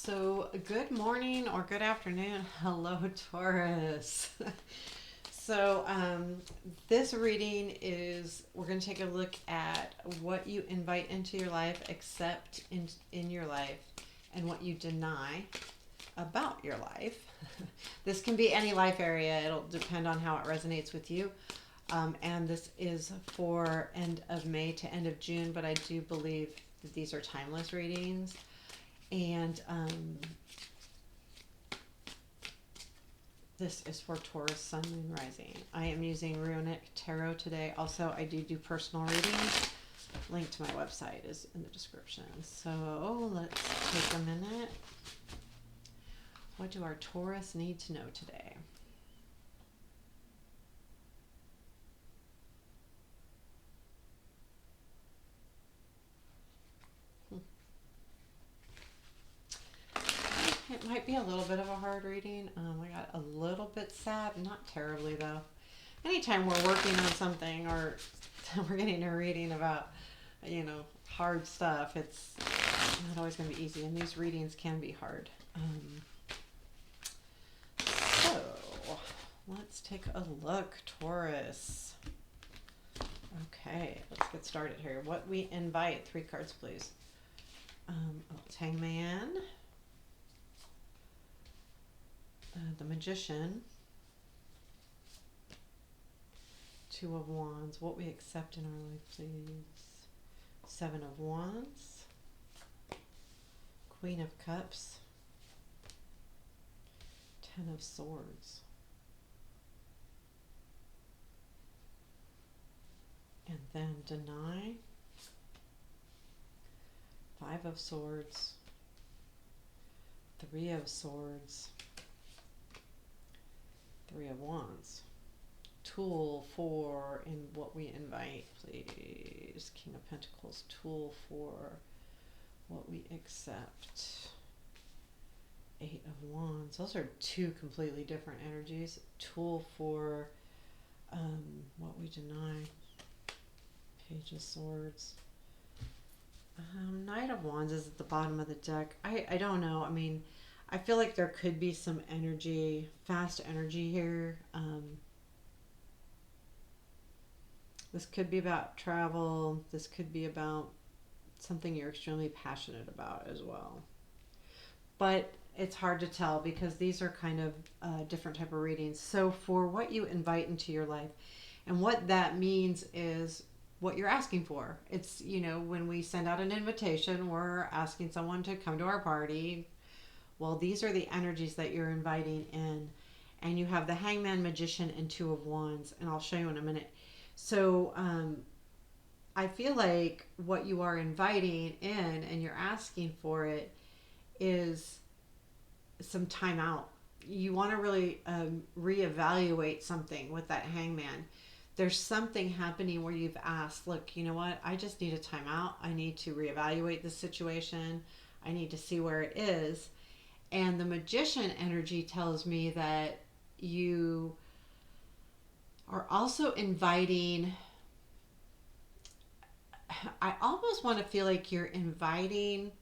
So, good morning or good afternoon. Hello, Taurus. So, this reading is we're going to take a look at what you invite into your life, accept in your life, and what you deny about your life. This can be any life area, it'll depend on how it resonates with you. And this is for end of May to end of June, but I do believe that these are timeless readings. And this is for Taurus, Sun, Moon, Rising. I am using Runik Tarot today. Also, I do personal readings. Link to my website is in the description. So let's take a minute. What do our Taurus need to know today? It might be a little bit of a hard reading. I got a little bit sad, not terribly though. Anytime we're working on something or we're getting a reading about, hard stuff, it's not always going to be easy, and these readings can be hard. So let's take a look, Taurus. Okay, let's get started here. What we invite, 3 cards, please. Hangman. The Magician, 2 of Wands, what we accept in our life, please. 7 of Wands, Queen of Cups, 10 of Swords, and then deny, 5 of Swords, 3 of Swords, 3 of Wands. Tool for in what we invite, please. King of Pentacles. Tool for what we accept. 8 of Wands. Those are 2 completely different energies. Tool for what we deny. Page of Swords. Knight of Wands is at the bottom of the deck. I don't know. I mean, I feel like there could be some energy, fast energy here. This could be about travel. This could be about something you're extremely passionate about as well. But it's hard to tell because these are kind of different type of readings. So for what you invite into your life, and what that means is what you're asking for. It's, when we send out an invitation, we're asking someone to come to our party. Well, these are the energies that you're inviting in. And you have the Hangman, Magician, and 2 of Wands. And I'll show you in a minute. So I feel like what you are inviting in and you're asking for it is some time out. You want to really reevaluate something with that Hangman. There's something happening where you've asked, look, you know what? I just need a time out. I need to reevaluate the situation. I need to see where it is. And the Magician energy tells me that you are also inviting, I almost want to feel like you're inviting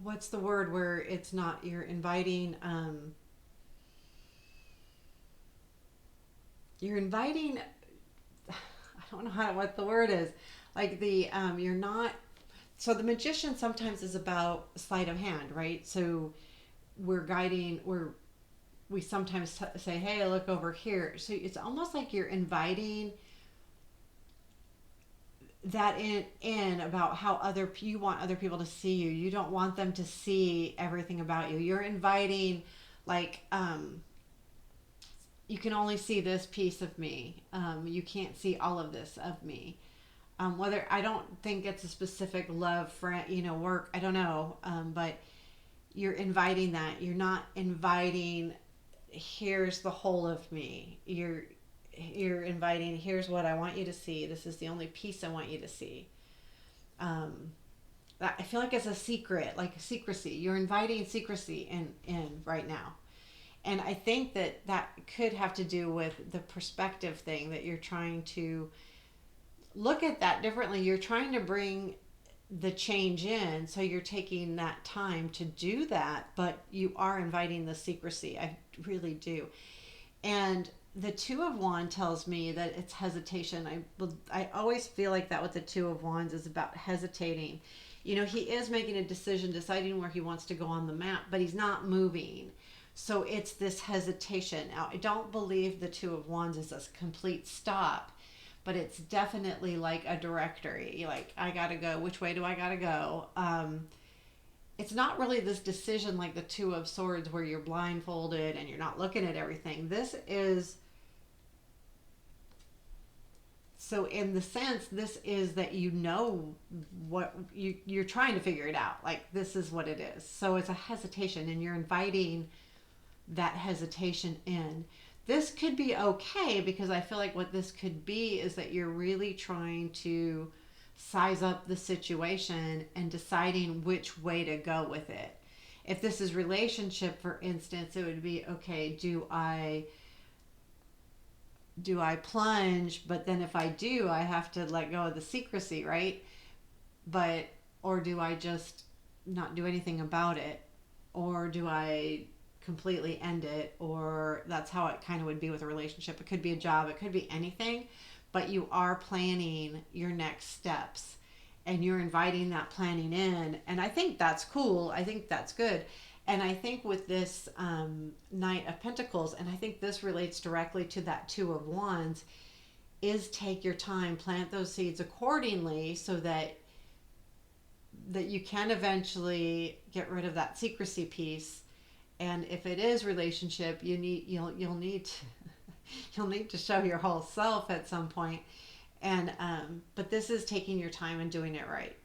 what's the word where it's not, you're inviting, I don't know what the word is. Like you're not, so the Magician sometimes is about sleight of hand, right? So we sometimes say, hey, look over here. So it's almost like you're inviting that in about how you want other people to see you. You don't want them to see everything about you. You're inviting, like, you can only see this piece of me. You can't see all of this of me. Whether, I don't think it's a specific love, friend, work, I don't know. But you're inviting that. You're not inviting, here's the whole of me. You're inviting, here's what I want you to see. This is the only piece I want you to see. I feel like it's a secret, like secrecy. You're inviting secrecy in right now. And I think that could have to do with the perspective thing that you're trying to look at that differently. You're trying to bring the change in, so you're taking that time to do that, but you are inviting the secrecy. I really do. And the Two of Wands tells me that it's hesitation. I always feel like that with the Two of Wands is about hesitating. You know, he is making a decision, deciding where he wants to go on the map, but he's not moving. So it's this hesitation. Now, I don't believe the Two of Wands is a complete stop, but it's definitely like a directory. Like, I gotta go. Which way do I gotta go? It's not really this decision like the Two of Swords where you're blindfolded and you're not looking at everything. This is, so in the sense, this is that you know what you're trying to figure it out. Like, this is what it is. So it's a hesitation, and you're inviting that hesitation in. This could be okay, because I feel like what this could be is that you're really trying to size up the situation and deciding which way to go with it. If this is relationship, for instance, it would be, okay, do I plunge, but then if I do, I have to let go of the secrecy, right? But, or do I just not do anything about it? Or do I completely end it? Or that's how it kind of would be with a relationship. It could be a job, it could be anything, but you are planning your next steps and you're inviting that planning in. And I think that's cool. I think that's good. And I think with this Knight of Pentacles, and I think this relates directly to that Two of Wands, is take your time, plant those seeds accordingly, so that you can eventually get rid of that secrecy piece. And if it is relationship, you'll need to, you'll need to show your whole self at some point. And but this is taking your time and doing it right.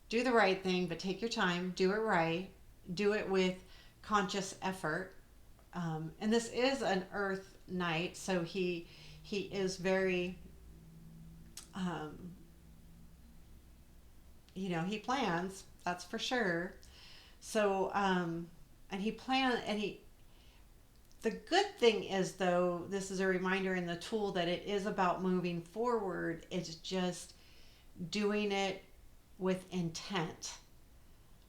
Do the right thing, but take your time, do it right, do it with conscious effort. And this is an Earth Knight, so he is very, um, he plans. That's for sure. So and he plan and he. The good thing is, though, this is a reminder in the tool that it is about moving forward. It's just doing it with intent.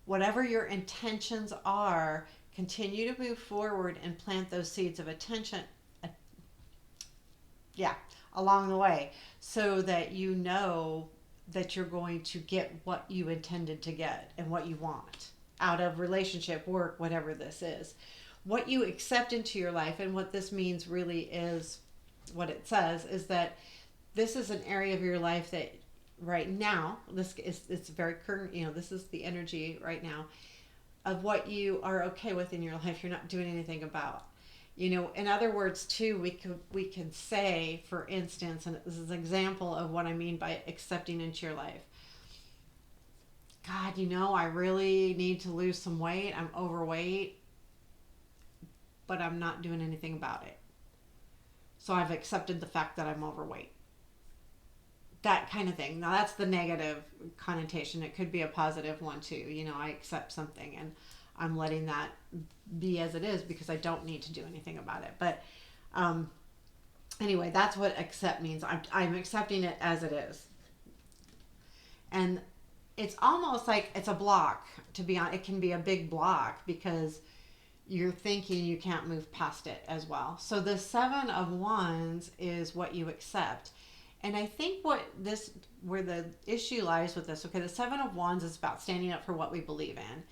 Whatever your intentions are, continue to move forward and plant those seeds of attention, yeah, along the way, so that you know that you're going to get what you intended to get and what you want out of relationship, work, whatever this is. What you accept into your life, and what this means really is, what it says is that this is an area of your life that right now, this is, it's very current, this is the energy right now of what you are okay with in your life, you're not doing anything about. In other words, too, we can say, for instance, and this is an example of what I mean by accepting into your life. God, I really need to lose some weight. I'm overweight, but I'm not doing anything about it. So I've accepted the fact that I'm overweight. That kind of thing. Now, that's the negative connotation. It could be a positive one too. I accept something and I'm letting that be as it is, because I don't need to do anything about it. But anyway, that's what accept means. I'm accepting it as it is. And it's almost like it's a block, to be honest. It can be a big block because you're thinking you can't move past it as well. So the Seven of Wands is what you accept. And I think where the issue lies with this, okay, the Seven of Wands is about standing up for what we believe in.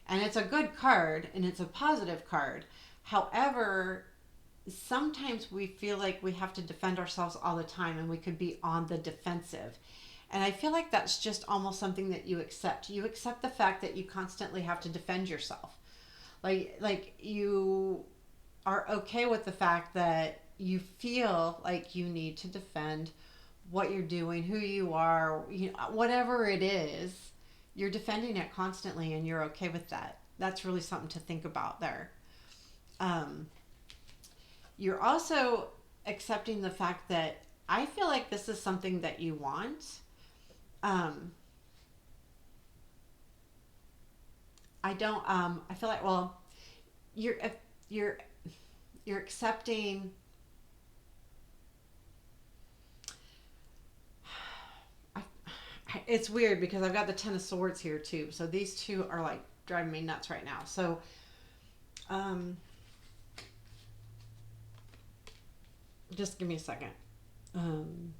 And it's a good card, and it's a positive card. However, sometimes we feel like we have to defend ourselves all the time, and we could be on the defensive. And I feel like that's just almost something that you accept. You accept the fact that you constantly have to defend yourself. Like you are okay with the fact that you feel like you need to defend what you're doing, who you are, whatever it is, you're defending it constantly, and you're okay with that. That's really something to think about there. You're also accepting the fact that I feel like this is something that you want. I don't. I feel like, well, you're accepting. it's weird because I've got the Ten of Swords here too. So these two are like driving me nuts right now. So, um, just give me a second. Um,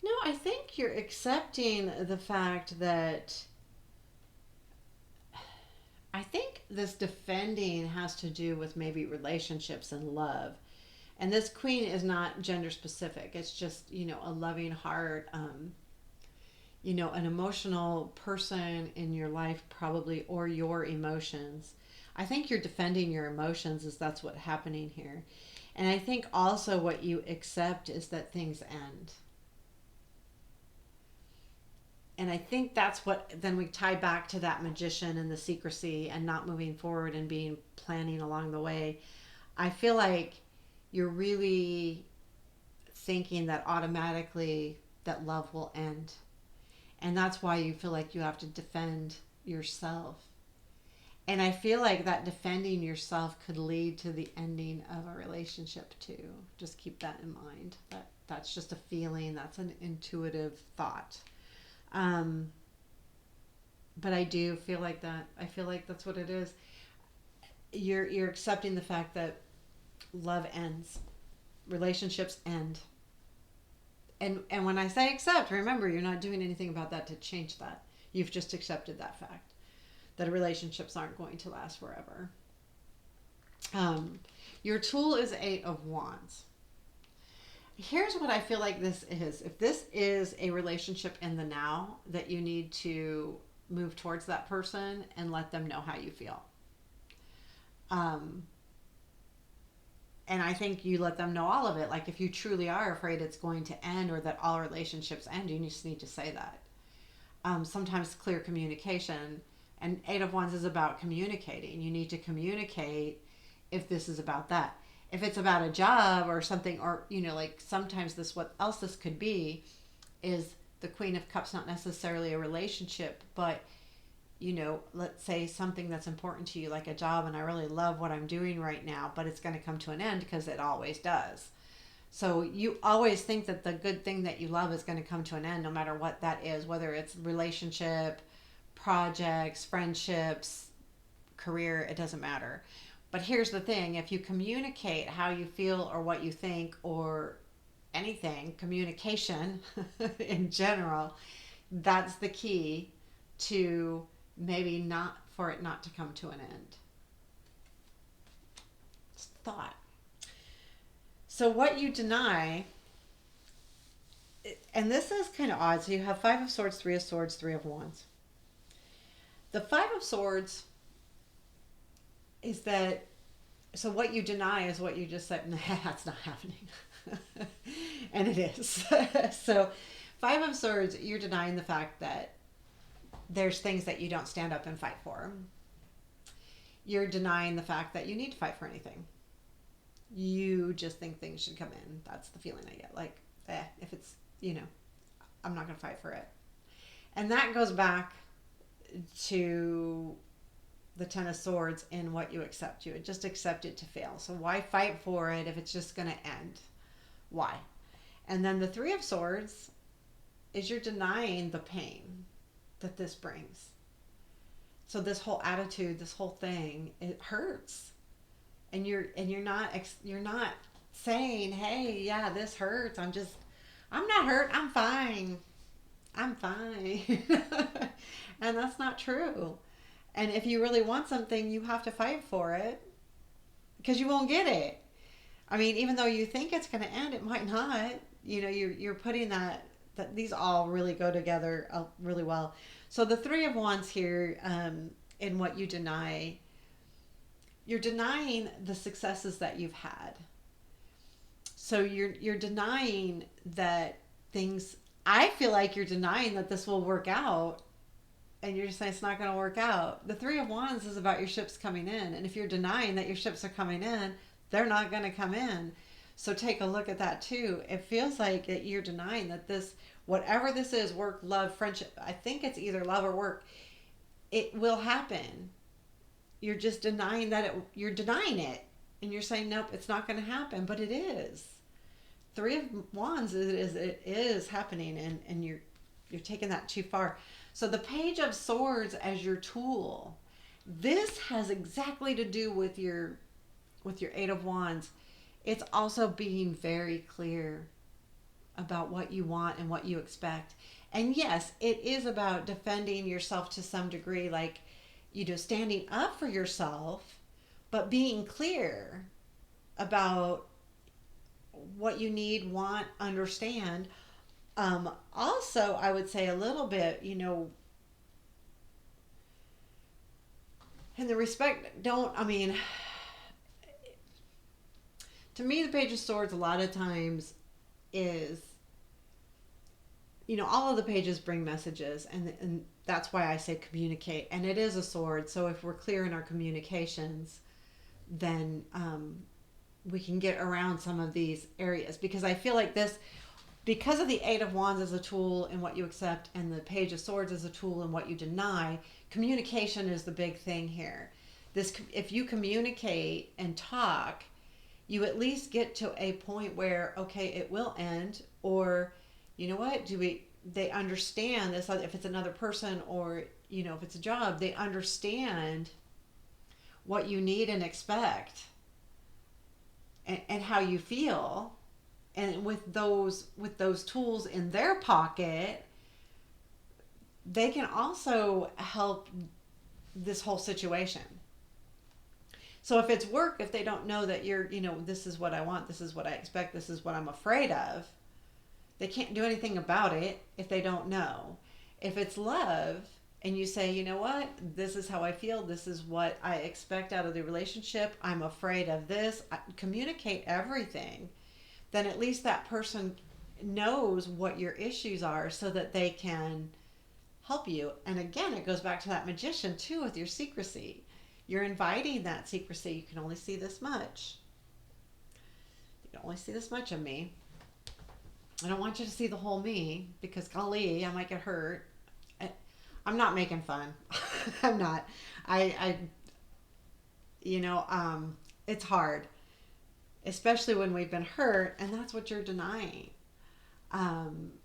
no, I think you're accepting the fact that I think this defending has to do with maybe relationships and love. And this queen is not gender specific. It's just, a loving heart, an emotional person in your life probably, or your emotions. I think you're defending your emotions, is that's what's happening here. And I think also what you accept is that things end. And I think that's what then we tie back to that magician and the secrecy and not moving forward and being planning along the way. I feel like you're really thinking that automatically that love will end. And that's why you feel like you have to defend yourself. And I feel like that defending yourself could lead to the ending of a relationship too. Just keep that in mind. That's just a feeling. That's an intuitive thought. Um, but I do feel like that. I feel like that's what it is. You're accepting the fact that love ends, relationships end. And when I say accept, remember, you're not doing anything about that to change that. You've just accepted that fact that relationships aren't going to last forever. Your tool is Eight of Wands. Here's what I feel like this is. If this is a relationship in the now, that you need to move towards that person and let them know how you feel. And I think you let them know all of it. Like if you truly are afraid it's going to end or that all relationships end, you just need to say that. Sometimes clear communication, and Eight of Wands is about communicating. You need to communicate if this is about that. If it's about a job or something, or, like sometimes what else this could be is the Queen of Cups, not necessarily a relationship, but, let's say something that's important to you, like a job, and I really love what I'm doing right now, but it's going to come to an end because it always does. So you always think that the good thing that you love is going to come to an end, no matter what that is, whether it's relationship, projects, friendships, career, it doesn't matter. But here's the thing, if you communicate how you feel or what you think or anything, communication in general, that's the key to maybe not for it not to come to an end. It's thought. So what you deny, and this is kind of odd. So you have Five of Swords, Three of Swords, Three of Wands. The Five of Swords is that, so what you deny is what you just said, nah, that's not happening. And it is. So Five of Swords, you're denying the fact that there's things that you don't stand up and fight for. You're denying the fact that you need to fight for anything. You just think things should come in. That's the feeling I get. Like, if it's, I'm not going to fight for it. And that goes back to the Ten of Swords and what you accept. You would just accept it to fail. So why fight for it if it's just going to end? Why? And then the Three of Swords is you're denying the pain that this brings. So this whole attitude, this whole thing, it hurts. And you're not saying, hey, yeah, this hurts. I'm not hurt. I'm fine. I'm fine. And that's not true. And if you really want something, you have to fight for it because you won't get it. I mean, even though you think it's going to end, it might not. You're putting that these all really go together really well. So the Three of Wands here, in what you deny, you're denying the successes that you've had. So you're denying that things, I feel like you're denying that this will work out. And you're just saying it's not going to work out. The Three of Wands is about your ships coming in. And if you're denying that your ships are coming in, they're not going to come in. So take a look at that too. It feels like that you're denying that this, whatever this is, work, love, friendship, I think it's either love or work, it will happen. You're just denying that you're denying it. And you're saying, nope, it's not going to happen. But it is. Three of Wands it is happening, and you're taking that too far. So the Page of Swords as your tool, this has exactly to do with your Eight of Wands. It's also being very clear about what you want and what you expect. And yes, it is about defending yourself to some degree, like, standing up for yourself, but being clear about what you need, want, understand. Also, I would say a little bit, in the respect, don't, I mean, to me, the Page of Swords a lot of times is, all of the pages bring messages, and that's why I say communicate. And it is a sword, so if we're clear in our communications, then we can get around some of these areas. Because I feel like this, because of the Eight of Wands as a tool in what you accept, and the Page of Swords as a tool in what you deny, communication is the big thing here. If you communicate and talk, you at least get to a point where, okay, it will end, or you know what, they understand this. If it's another person, or if it's a job, they understand what you need and expect, and how you feel. And with those tools in their pocket, they can also help this whole situation. So if it's work, if they don't know that you're, this is what I want, this is what I expect, this is what I'm afraid of, they can't do anything about it if they don't know. If it's love, and you say, you know what, this is how I feel, this is what I expect out of the relationship, I'm afraid of this, communicate everything, then at least that person knows what your issues are, so that they can help you. And again, it goes back to that Magician too, with your secrecy. You're inviting that secrecy. You can only see this much. You can only see this much of me. I don't want you to see the whole me, because golly, I might get hurt. I'm not making fun. I'm not. It's hard, especially when we've been hurt, and that's what you're denying.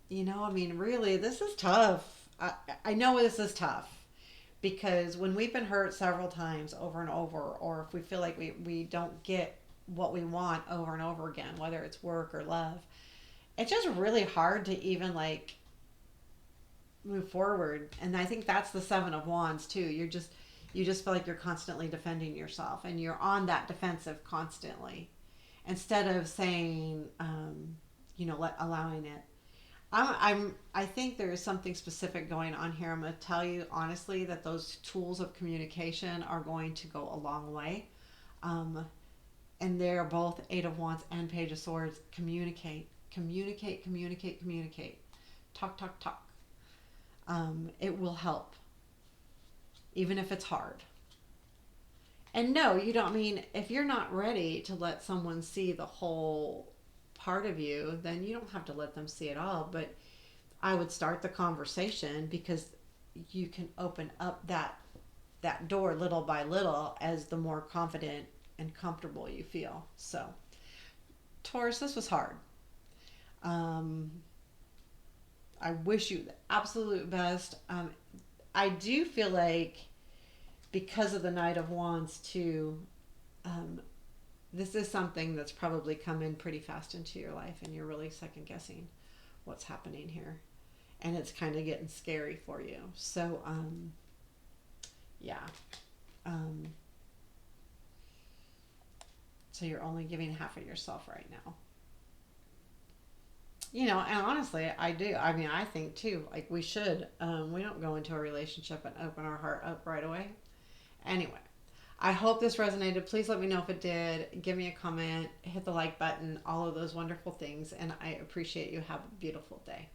Really, this is tough. I know this is tough, because when we've been hurt several times over and over, or if we feel like we don't get what we want over and over again, whether it's work or love, it's just really hard to even move forward. And I think that's the Seven of Wands too. You just feel like you're constantly defending yourself, and you're on that defensive constantly, instead of saying, allowing it. I think there is something specific going on here. I'm going to tell you honestly that those tools of communication are going to go a long way. And they're both Eight of Wands and Page of Swords. Communicate. Talk. It will help, even if it's hard. And no, you don't, if you're not ready to let someone see the whole part of you, then you don't have to let them see it all. But I would start the conversation, because you can open up that door little by little, as the more confident and comfortable you feel. So Taurus, this was hard. I wish you the absolute best. I do feel like, because of the Knight of Wands too, this is something that's probably come in pretty fast into your life, and you're really second guessing what's happening here, and it's kind of getting scary for you. So so you're only giving half of yourself right now. And honestly, I do. I think too, like, we should. We don't go into a relationship and open our heart up right away. Anyway, I hope this resonated. Please let me know if it did. Give me a comment, hit the like button, all of those wonderful things, and I appreciate you. Have a beautiful day.